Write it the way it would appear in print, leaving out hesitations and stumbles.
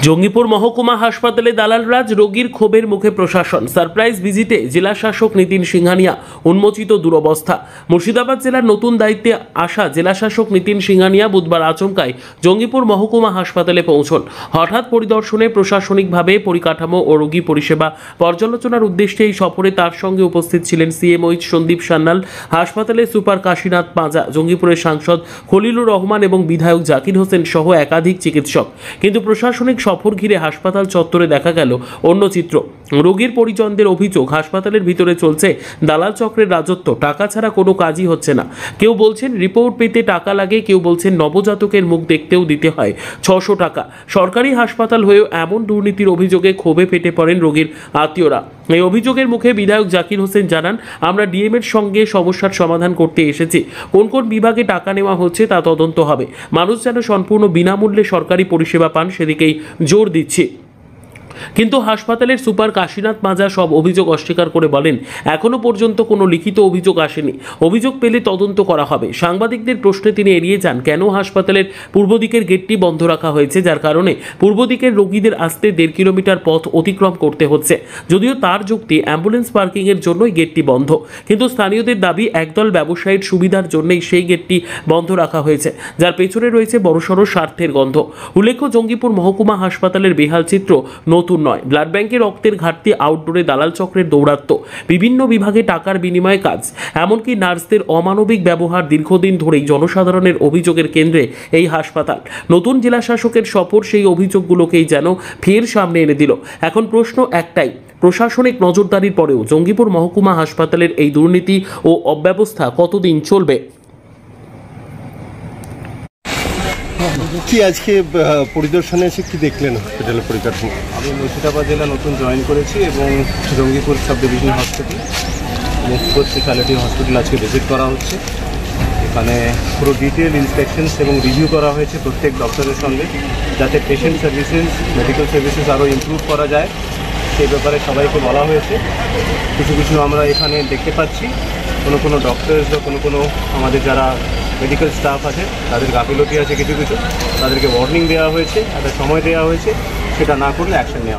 জঙ্গিপুর মহকুমা হাসপাতালে দালালরাজ, রোগীর ক্ষোভের মুখে প্রশাসন। সারপ্রাইজ ভিজিটে জেলা শাসক নীতিন সিংহানিয়া, উন্মোচিত দুরবস্থা। মুর্শিদাবাদ জেলার নতুন দায়িত্বে আসা জেলা শাসক নীতিন সিংহানিয়া বুধবার আচমকায় জঙ্গিপুর মহকুমা হাসপাতালে পৌঁছন। হঠাৎ পরিদর্শনে প্রশাসনিকভাবে পরিকাঠামো ও রোগী পরিষেবা পর্যালোচনার উদ্দেশ্যে এই সফরে তার সঙ্গে উপস্থিত ছিলেন সিএমওইচ সন্দীপ সান্যাল, হাসপাতালের সুপার কাশীনাথ পাঁজা, জঙ্গিপুরের সাংসদ খলিলুর রহমান এবং বিধায়ক জাকির হোসেন সহ একাধিক চিকিৎসক। কিন্তু প্রশাসনিক সফর ঘিরে হাসপাতাল চত্বরে দেখা গেল অন্য চিত্র। রোগীর পরিজনদের অভিযোগ, হাসপাতালের ভিতরে চলছে দালাল চক্রের রাজত্ব, টাকা ছাড়া কোনো কাজই হচ্ছে না। কেউ বলছেন রিপোর্ট পেতে টাকা লাগে, কেউ বলছেন নবজাতকের মুখ দেখতেও দিতে হয় 600 টাকা। সরকারি হাসপাতাল হয়েও এমন দুর্নীতির অভিযোগে ক্ষোভে ফেটে পড়েন রোগীর আত্মীয়রা। এই অভিযোগের মুখে বিধায়ক জাকির হোসেন জানান, আমরা ডিএম এর সঙ্গে সমস্যার সমাধান করতে এসেছি। কোন কোন বিভাগে টাকা নেওয়া হচ্ছে তা তদন্ত হবে। মানুষ যেন সম্পূর্ণ বিনামূল্যে সরকারি পরিষেবা পান সেদিকেই জোর দিচ্ছি। কিন্তু হাসপাতালের সুপার কাশীনাথ পাঁজা সব অভিযোগ অস্বীকার করে বলেন, এখনো পর্যন্ত কোনো লিখিত অভিযোগ আসেনি, অভিযোগ পেলে তদন্ত করা হবে। সাংবাদিকদের প্রশ্নে তিনি এড়িয়ে যান কেন হাসপাতালের পূর্ব দিকের গেটটি বন্ধ রাখা হয়েছে, যার কারণে পূর্ব দিকের রোগীদের আসতে 1.5 কিলোমিটার পথ অতিক্রম করতে হচ্ছে। যদিও তার যুক্তি অ্যাম্বুলেন্স পার্কিং এর জন্যই গেটটি বন্ধ, কিন্তু স্থানীয়দের দাবি একদল ব্যবসায়ীর সুবিধার জন্যই সেই গেটটি বন্ধ রাখা হয়েছে, যার পেছনে রয়েছে বড়সড় স্বার্থের গন্ধ। উল্লেখ্য, জঙ্গিপুর মহকুমা হাসপাতালের বেহাল চিত্র নতুন নয়। ব্লাড ব্যাংকে রক্তের ঘাটতি, আউটডোরে দালাল চক্রের দৌরাত্ম্য, বিভিন্ন বিভাগে টাকার বিনিময়ে কাজ, এমনকি নার্সদের অমানবিক ব্যবহার দীর্ঘদিন ধরেই জনসাধারণের অভিযোগের কেন্দ্রে এই হাসপাতাল। নতুন জেলা শাসকের সফর সেই অভিযোগগুলোকেই যেন ফের সামনে এনে দিল। এখন প্রশ্ন একটাই, প্রশাসনিক নজরদারির পরেও জঙ্গিপুর মহকুমা হাসপাতালের এই দুর্নীতি ও অব্যবস্থা কতদিন চলবে? কি আজকে পরিদর্শনে এসে কি দেখলেন হসপিটালের পরিকাঠামো? আমি মুর্শিদাবাদ জেলা নতুন জয়েন করেছি এবং জঙ্গিপুর সাব ডিভিশন হসপিটাল, মুখ্য স্পেশালিটি হসপিটাল আজকে ভিজিট করা হচ্ছে। এখানে পুরো ডিটেল ইন্সপেকশনস এবং রিভিউ করা হয়েছে প্রত্যেক ডক্টরের সঙ্গে, যাতে পেশেন্ট সার্ভিসেস, মেডিকেল সার্ভিসেস আরও ইমপ্রুভ করা যায় সেই ব্যাপারে সবাইকে বলা হয়েছে। কিছু কিছু আমরা এখানে দেখতে পাচ্ছি কোনো ডক্টরস বা কোনো আমাদের যারা মেডিকেল স্টাফ আছে তাদের গাফিলতি আছে, কিছু তাদেরকে ওয়ার্নিং দেওয়া হয়েছে, একটা সময় দেওয়া হয়েছে, সেটা না করলে অ্যাকশন নেওয়া।